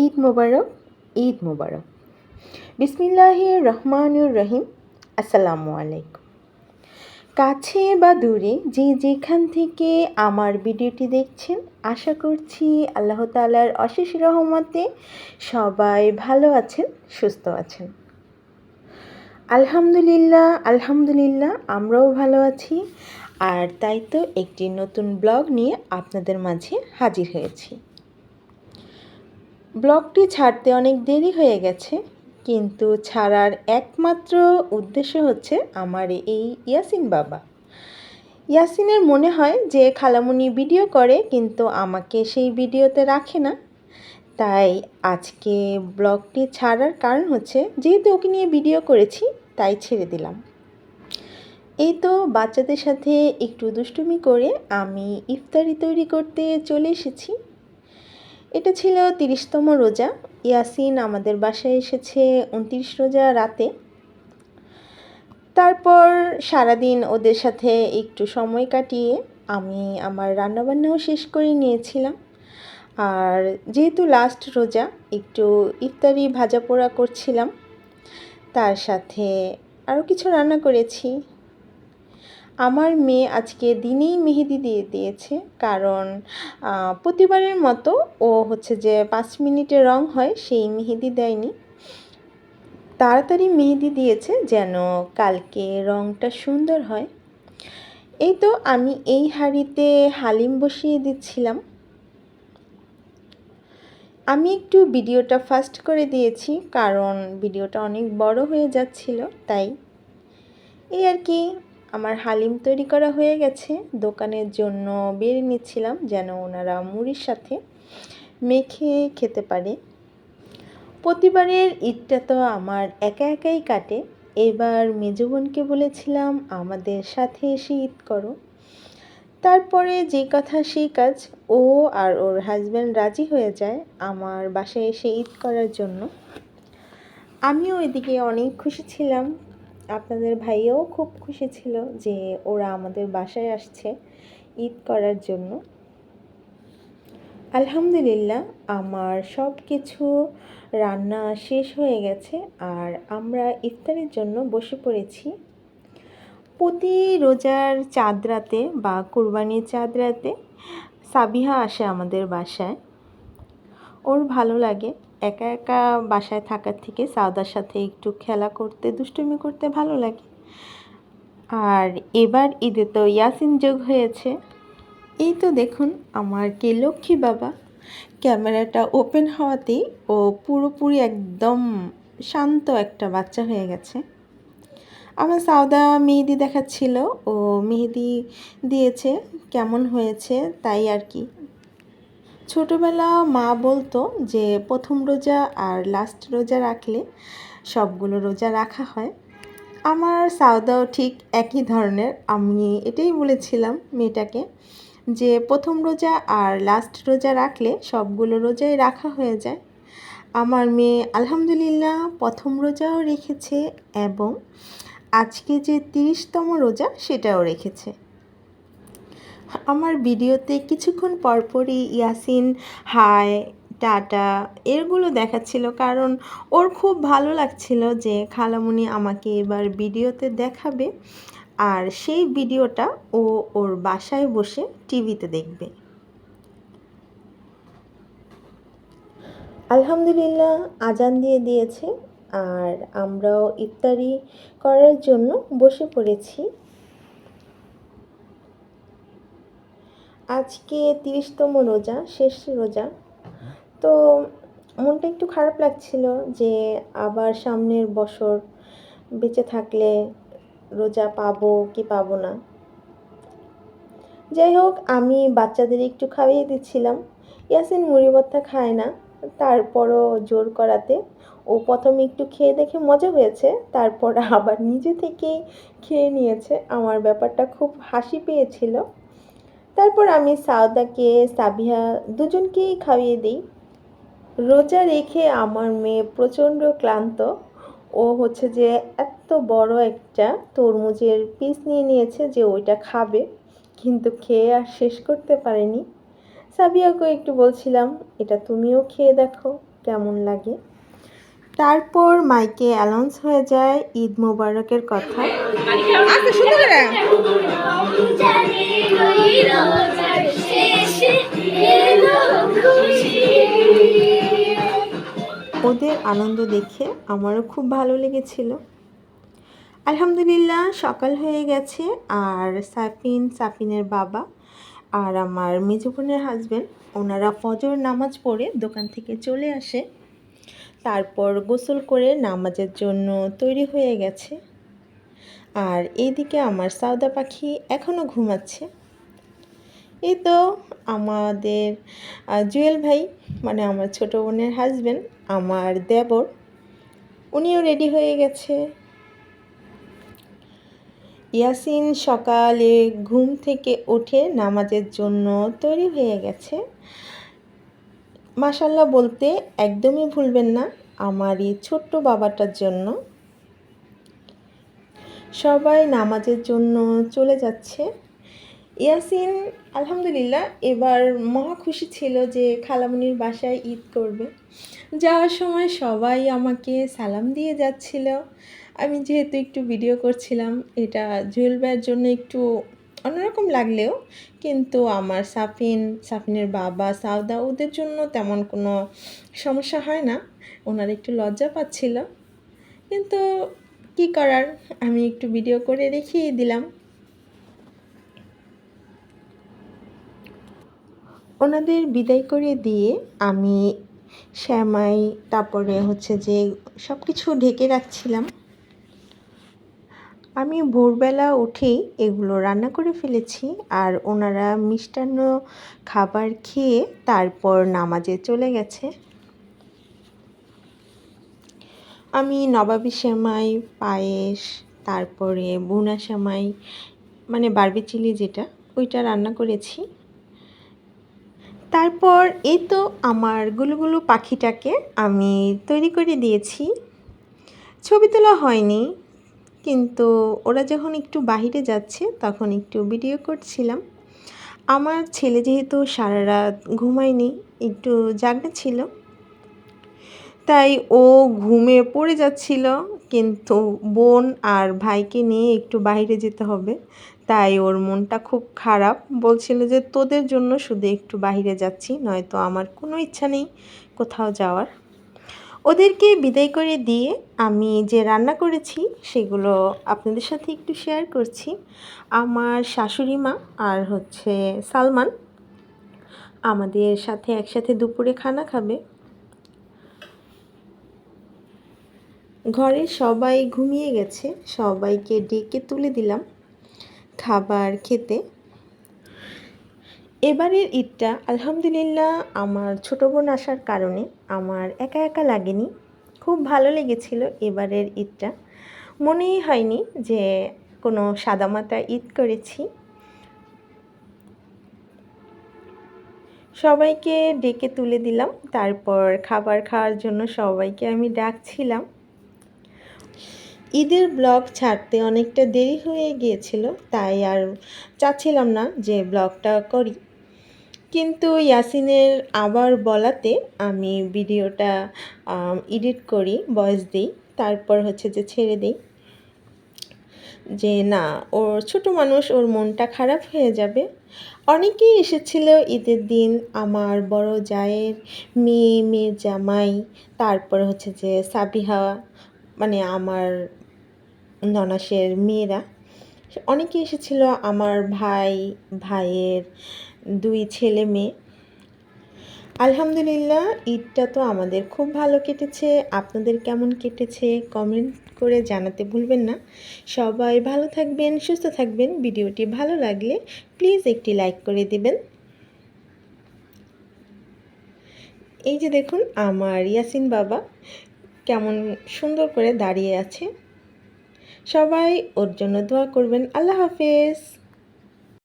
ঈদ মোবারক, ঈদ মোবারক। বিসমিল্লাহির রহমানির রহিম। আসসালামু আলাইকুম। কাছে বা দূরে যে যেখান থেকে আমার ভিডিওটি দেখছেন, আশা করছি আল্লাহ তাআলার অশেষ রহমতে সবাই ভালো আছেন, সুস্থ আছেন। আলহামদুলিল্লাহ আমরাও ভালো আছি। আর তাই তো একটি নতুন ব্লগ নিয়ে আপনাদের মাঝে হাজির হয়েছি। ব্লগটি ছাড়তে অনেক দেরি হয়ে গেছে, কিন্তু ছাড়ার একমাত্র উদ্দেশ্য হচ্ছে আমার এই ইয়াসিন বাবা। ইয়াসিনের মনে হয় যে খালামুনি ভিডিও করে, কিন্তু আমাকে সেই ভিডিওতে রাখে না। তাই আজকে ব্লগটি ছাড়ার কারণ হচ্ছে, যেহেতু ওকে নিয়ে ভিডিও করেছি তাই ছেড়ে দিলাম। এই তো বাচ্চাদের সাথে একটু দুষ্টুমি করে আমি ইফতারি তৈরি করতে চলে এসেছি। এটা ছিল 30তম রোজা। ইয়াসিন আমাদের বাসায় এসেছে 29 রোজা রাতে। তারপর সারাদিন ওদের সাথে একটু সময় কাটিয়ে আমি আমার রান্নাবান্নাও শেষ করে নিয়েছিলাম। আর যেহেতু লাস্ট রোজা, একটু ইফতারি ভাজা পোড়া করছিলাম, তার সাথে আরও কিছু রান্না করেছি। আমার মেয়ে আজকে দিনেই মেহেদি দিয়ে দিয়েছে, কারণ প্রতিবারের মতো ও হচ্ছে যে 5 মিনিটে রং হয় সেই মেহেদি দেয়নি, তাড়াতাড়ি মেহেদি দিয়েছে যেন কালকে রংটা সুন্দর হয়। এই তো আমি এই হাঁড়িতে হালিম বসিয়ে দিচ্ছিলাম। আমি একটু ভিডিওটা ফাস্ট করে দিয়েছি, কারণ ভিডিওটা অনেক বড় হয়ে যাচ্ছিল, তাই এই আর কি। আমার হালিম তৈরি করা হয়ে গেছে, দোকানের জন্য বেড়ে নিচ্ছিলাম যেন ওনারা মুড়ির সাথে মেখে খেতে পারে। প্রতিবারের ঈদটা তো আমার একা একাই কাটে। এবার মেজো বোনকে বলেছিলাম আমাদের সাথে এসে ঈদ করো। তারপরে যে কথা সেই কাজ, ও আর ওর হাজব্যান্ড রাজি হয়ে যায় আমার বাসায় এসে ঈদ করার জন্য। আমিও এদিকে অনেক খুশি ছিলাম, আপনাদের ভাইয়াও খুব খুশি ছিল যে ওরা আমাদের বাসায় আসছে ঈদ করার জন্য। আলহামদুলিল্লাহ আমার সব কিছু রান্না শেষ হয়ে গেছে, আর আমরা ইফতারের জন্য বসে পড়েছি। প্রতি রোজার চাঁদ রাতে বা কুরবানির চাঁদ রাতে সাবিহা আসে আমাদের বাসায়। ওর ভালো লাগে একা একা বাসায় থাকার থেকে সাউদার সাথে একটু খেলা করতে, দুষ্টুমি করতে ভালো লাগে। আর এবার ঈদে তো ইয়াসিন যোগ হয়েছে। এই তো দেখুন আমার কে লক্ষ্মী বাবা। ক্যামেরাটা ওপেন হওয়াতেই ও পুরোপুরি একদম শান্ত একটা বাচ্চা হয়ে গেছে। আমার সাউদা মেহেদি দেখাচ্ছিল, ও মেহেদি দিয়েছে, কেমন হয়েছে তাই আর কি। ছোটোবেলা মা বলতো যে প্রথম রোজা আর লাস্ট রোজা রাখলে সবগুলো রোজা রাখা হয়। আমার সাউদাও ঠিক একই ধরনের। আমি এটাই বলেছিলাম মেয়েটাকে যে প্রথম রোজা আর লাস্ট রোজা রাখলে সবগুলো রোজাই রাখা হয়ে যায়। আমার মেয়ে আলহামদুলিল্লাহ প্রথম রোজাও রেখেছে, এবং আজকে যে 30তম রোজা সেটাও রেখেছে। আমার ভিডিওতে কিছুক্ষণ পরপরই ইয়াসিন হাই টাটা এরগুলো দেখাচ্ছিল, কারণ ওর খুব ভালো লাগছিল যে খালামুনি আমাকে এবার ভিডিওতে দেখাবে, আর সেই ভিডিওটা ও ওর বাসায় বসে টিভিতে দেখবে। আলহামদুলিল্লাহ আজান দিয়ে দিয়েছে, আর আমরাও ইফতারি করার জন্য বসে পড়েছি। আজকে 30তম রোজা, শেষ রোজা। তো মনটা একটু খারাপ লাগছিল যে আবার সামনের বছর বেঁচে থাকলে রোজা পাবো কি পাবো না। যাই হোক, আমি বাচ্চাদের একটু খাইয়ে দিচ্ছিলাম। ইয়াসিন মুড়ি ভর্তা খায় না, তারপরও জোর করাতে ও প্রথমে একটু খেয়ে দেখে মজা হয়েছে, তারপর আবার নিজে থেকেই খেয়ে নিয়েছে। আমার ব্যাপারটা খুব হাসি পেয়েছিল। তারপর আমি সাউদাকে সাবিহা দুজনকেই খাইয়ে দিই। রোজা রেখে আমার মেয়ে প্রচণ্ড ক্লান্ত। ও হচ্ছে যে এত বড় একটা তরমুজের পিস নিয়ে নিয়েছে যে ওইটা খাবে, কিন্তু খেয়ে আর শেষ করতে পারেনি। সাবিয়াকে একটু বলছিলাম এটা তুমিও খেয়ে দেখো কেমন লাগে। তারপর মাইকে অ্যানাউন্স হয়ে যায় ঈদ মোবারকের কথা। আচ্ছা, সুন্দর করে। ওদের আনন্দ দেখে আমারও খুব ভালো লেগেছিল। আলহামদুলিল্লাহ সকাল হয়ে গেছে, আর সাফিনের বাবা আর আমার মেজো বোনের হাজব্যান্ড ওনারা ফজর নামাজ পড়ে দোকান থেকে চলে আসে। তারপর গোসল করে নামাজের জন্য তৈরি হয়ে গেছে। আর এইদিকে আমার সাউদা পাখি এখনও ঘুমাচ্ছে। এই তো আমাদের জুয়েল ভাই, মানে আমার ছোটো বোনের হাজব্যান্ড, আমার দেবর, উনিও রেডি হয়ে গেছে। ইয়াসিন সকালে ঘুম থেকে উঠে নামাজের জন্য তৈরি হয়ে গেছে। মাশাল্লাহ বলতে একদমই ভুলবেন না আমার এই ছোট্ট বাবাটার জন্য। সবাই নামাজের জন্য চলে যাচ্ছে। ইয়াসিন আলহামদুলিল্লাহ এবার মহা খুশি ছিল যে খালামণির বাসায় ঈদ করবে। যাওয়ার সময় সবাই আমাকে সালাম দিয়ে যাচ্ছিল। আমি যেহেতু একটু ভিডিও করছিলাম, এটা জুয়েল ভাইয়ের জন্য একটু অন্যরকম লাগলেও কিন্তু আমার সাফিনের বাবা সাউদা ওদের জন্য তেমন কোনো সমস্যা হয় না। ওনারা একটু লজ্জা পাচ্ছিল, কিন্তু কি করার, আমি একটু ভিডিও করে রেখেই দিলাম। ওনাদের বিদায় করে দিয়ে আমি শ্যামাই তারপরে হচ্ছে যে সব কিছু ঢেকে রাখছিলাম। আমি ভোরবেলা উঠেই এগুলো রান্না করে ফেলেছি, আর ওনারা মিষ্টান্ন খাবার খেয়ে তারপর নামাজে চলে গেছে। আমি নবাবী সেমাই, পায়েস, তারপরে বুনা সেমাই, মানে বারবি চিলি যেটা, ওইটা রান্না করেছি। তারপর এই তো আমার গুলুগুলু পাখিটাকে আমি তৈরি করে দিয়েছি। ছবি তোলা হয়নি, কিন্তু ওরা যখন একটু বাহিরে যাচ্ছে তখন একটু ভিডিও করছিলাম। আমার ছেলে যেহেতু সারা রাত ঘুমায়নি, একটু জাগনা ছিল, তাই ও ঘুমে পড়ে যাচ্ছিল, কিন্তু বোন আর ভাইকে নিয়ে একটু বাইরে যেতে হবে, তাই ওর মনটা খুব খারাপ। বলছিল যে তোদের জন্য শুধু একটু বাইরে যাচ্ছি, নয়তো আমার কোনো ইচ্ছা নেই কোথাও যাওয়ার। ওদেরকে বিদায় করে দিয়ে আমি যে রান্না করেছি সেগুলো আপনাদের সাথে একটু শেয়ার করছি। আমার শাশুড়ি মা আর হচ্ছে সালমান আমাদের সাথে একসাথে দুপুরে খানা খাবে। ঘরে সবাই ঘুমিয়ে গেছে, সবাইকে ডেকে তুলে দিলাম খাবার খেতে। এবারের ঈদটা আলহামদুলিল্লাহ আমার ছোটো বোন আসার কারণে আমার একা একা লাগেনি, খুব ভালো লেগেছিল। এবারের ঈদটা মনেই হয়নি যে কোনো সাদামাটা ঈদ করেছি। সবাইকে ডেকে তুলে দিলাম, তারপর খাবার খাওয়ার জন্য সবাইকে আমি ডাকছিলাম। ঈদের ব্লগ ছাড়তে অনেকটা দেরি হয়ে গিয়েছিল, তাই আর চাচ্ছিলাম না যে ব্লগটা করি, কিন্তু ইয়াসিনের আবার বলাতে আমি ভিডিওটা এডিট করি, ভয়েস দিই, তারপর হচ্ছে যে ছেড়ে দিই, যে না ওর ছোটো মানুষ, ওর মনটা খারাপ হয়ে যাবে। অনেকেই এসেছিল ঈদের দিন, আমার বড় জায়ের মেয়ের জামাই, তারপর হচ্ছে যে সাবিহা, মানে আমার ননাসের মেয়েরা অনেকে এসেছিল, আমার ভাইয়ের 2 ছেলে মেয়ে। আলহামদুলিল্লাহ ঈদটা তো আমাদের খুব ভালো কেটেছে। আপনাদের কেমন কেটেছে কমেন্ট করে জানাতে ভুলবেন না। সবাই ভালো থাকবেন, সুস্থ থাকবেন। ভিডিওটি ভালো লাগলে প্লিজ একটি লাইক করে দেবেন। এই যে দেখুন আমার ইয়াসিন বাবা কেমন সুন্দর করে দাঁড়িয়ে আছে। সবাই ওর জন্য দোয়া করবেন। আল্লাহ হাফেজ।